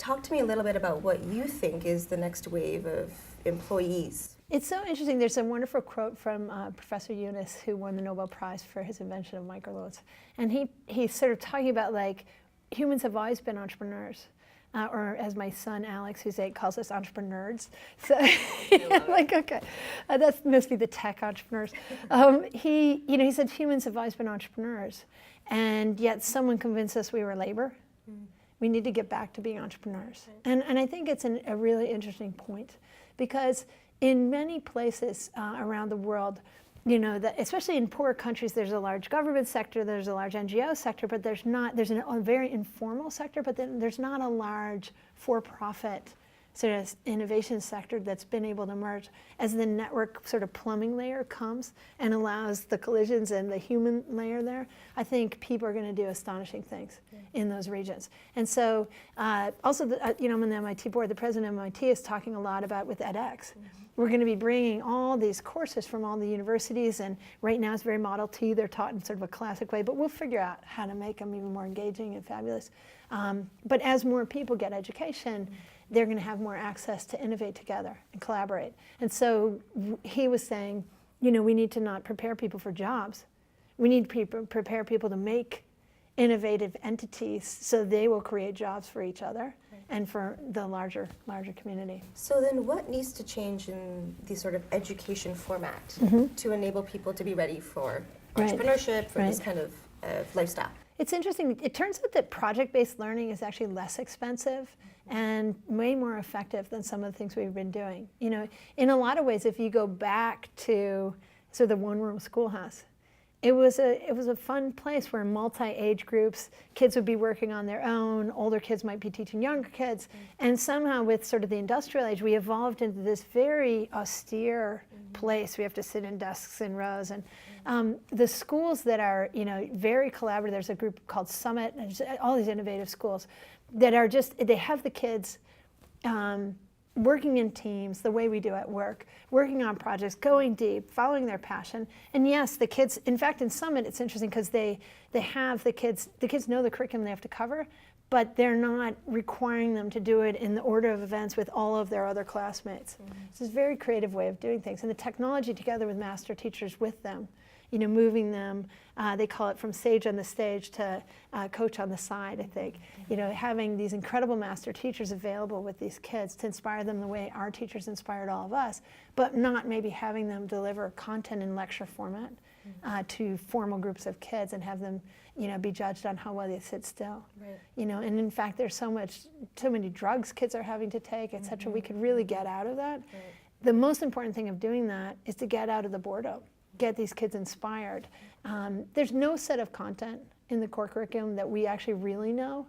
talk to me a little bit about what you think is the next wave of employees. It's so interesting. There's a wonderful quote from Professor Yunus, who won the Nobel Prize for his invention of microloads. And he's sort of talking about, like, humans have always been entrepreneurs. Or as my son Alex, who's 8, calls us entrepreneurs. So like, okay, that must be the tech entrepreneurs. He said humans have always been entrepreneurs, and yet someone convinced us we were labor. We need to get back to being entrepreneurs. And I think it's a really interesting point, because in many places around the world, especially in poorer countries, there's a large government sector, there's a large NGO sector, but there's a very informal sector, but then there's not a large for-profit sort of innovation sector that's been able to emerge. As the network sort of plumbing layer comes and allows the collisions and the human layer there, I think people are going to do astonishing things in those regions. And so also, I'm on the MIT board, the president of MIT is talking a lot about with edX. We're going to be bringing all these courses from all the universities, and right now it's very Model T. They're taught in sort of a classic way, but we'll figure out how to make them even more engaging and fabulous. But as more people get education, they're going to have more access to innovate together and collaborate. And so he was saying, we need to not prepare people for jobs. We need to prepare people to make innovative entities so they will create jobs for each other and for the larger community. So then what needs to change in the sort of education format to enable people to be ready for entrepreneurship, for this kind of lifestyle? It's interesting. It turns out that project-based learning is actually less expensive and way more effective than some of the things we've been doing. In a lot of ways, if you go back to sort of the one-room schoolhouse, it was a fun place where multi-age groups, kids would be working on their own, older kids might be teaching younger kids, and somehow with sort of the industrial age, we evolved into this very austere place. We have to sit in desks in rows, and the schools that are very collaborative. There's a group called Summit, and all these innovative schools that are they have the kids working in teams the way we do at work, working on projects, going deep, following their passion. And yes, the kids, in fact, in Summit, it's interesting because they have the kids know the curriculum they have to cover, but they're not requiring them to do it in the order of events with all of their other classmates. It's this very creative way of doing things. And the technology together with master teachers with them, moving them, they call it from sage on the stage to coach on the side, I think. Having these incredible master teachers available with these kids to inspire them the way our teachers inspired all of us, but not maybe having them deliver content in lecture format to formal groups of kids and have them be judged on how well they sit still. And in fact, there's so many drugs kids are having to take, et cetera. We could really get out of that. The most important thing of doing that is to get out of the boredom. Get these kids inspired. There's no set of content in the core curriculum that we actually really know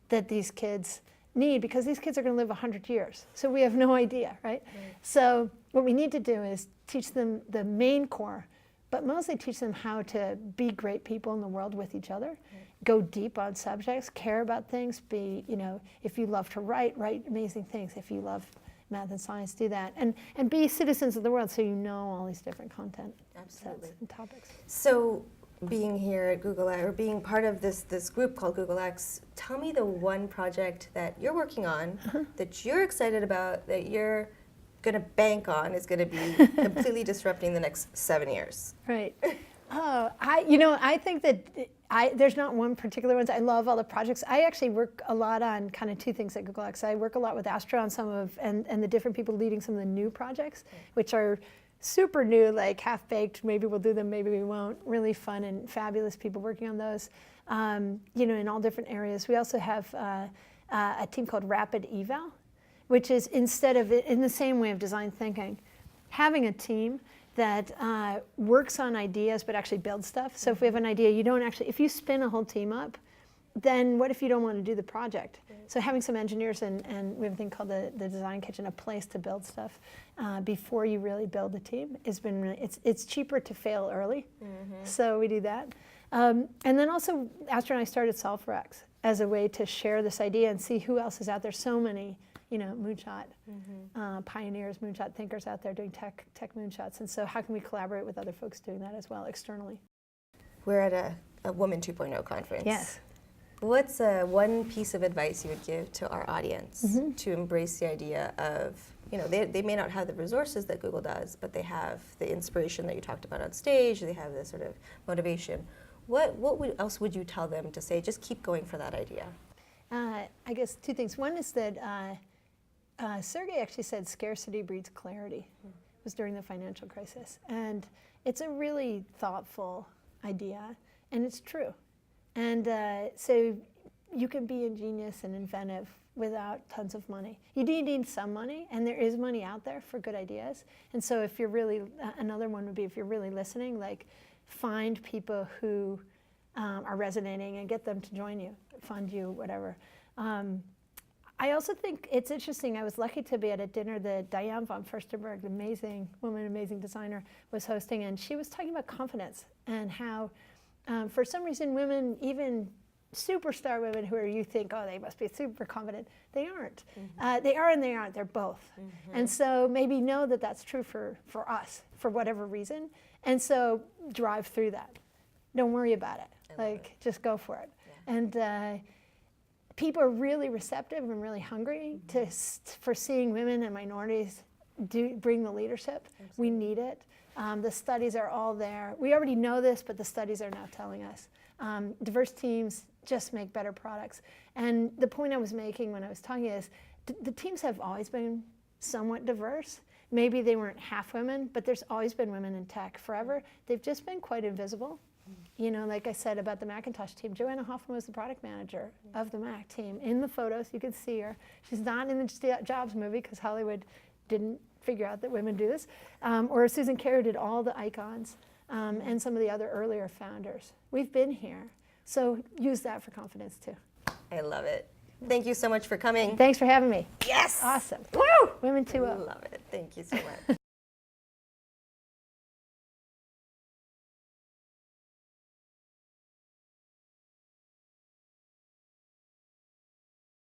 that these kids need, because these kids are going to live 100 years. So we have no idea, right? So what we need to do is teach them the main core, but mostly teach them how to be great people in the world with each other, go deep on subjects, care about things, if you love to write amazing things. If you love math and science, do that, and be citizens of the world so you know all these different content sets and topics. So being here at Google X, or being part of this group called Google X, tell me the one project that you're working on that you're excited about, that you're going to bank on is going to be completely disrupting the next 7 years. Right. Oh, I think that there's not one particular one. I love all the projects. I actually work a lot on kind of two things at Google X. I work a lot with Astra on and the different people leading some of the new projects, which are super new, like half-baked. Maybe we'll do them, maybe we won't. Really fun and fabulous people working on those, in all different areas. We also have a team called Rapid Eval, which is instead of in the same way of design thinking, having a team that works on ideas but actually builds stuff. So if we have an idea, if you spin a whole team up, then what if you don't want to do the project? So having some engineers and we have a thing called the design kitchen, a place to build stuff before you really build a team, has been it's cheaper to fail early. So we do that. And then also Astra and I started Solve for X as a way to share this idea and see who else is out there. So many moonshot pioneers, moonshot thinkers out there doing tech moonshots. And so how can we collaborate with other folks doing that as well externally? We're at a Woman 2.0 conference. Yes. What's one piece of advice you would give to our audience to embrace the idea of, they may not have the resources that Google does, but they have the inspiration that you talked about on stage, they have the sort of motivation. What else would you tell them to say, just keep going for that idea? I guess two things. One is that Sergey actually said scarcity breeds clarity. It was during the financial crisis. And it's a really thoughtful idea, and it's true. And so you can be ingenious and inventive without tons of money. You do need some money, and there is money out there for good ideas. And so if you're really, another one would be if you're really listening, like find people who are resonating and get them to join you, fund you, whatever. I also think it's interesting. I was lucky to be at a dinner that Diane von Furstenberg, the amazing woman, amazing designer, was hosting, and she was talking about confidence and how, for some reason, women, even superstar women who you think, oh, they must be super confident, they aren't. They are and they aren't. They're both. And so maybe know that that's true for us, for whatever reason. And so drive through that. Don't worry about it. Just go for it. Yeah. And people are really receptive and really hungry for seeing women and minorities bring the leadership. Absolutely. We need it. The studies are all there. We already know this, but the studies are now telling us. Diverse teams just make better products. And the point I was making when I was talking is the teams have always been somewhat diverse. Maybe they weren't half women, but there's always been women in tech forever. They've just been quite invisible. Like I said about the Macintosh team, Joanna Hoffman was the product manager of the Mac team. In the photos, you can see her. She's not in the Steve Jobs movie because Hollywood didn't figure out that women do this. Or Susan Carey did all the icons and some of the other earlier founders. We've been here. So use that for confidence too. I love it. Thank you so much for coming. Thanks for having me. Yes! Awesome. Woo! Women 2.0. Love it. Thank you so much.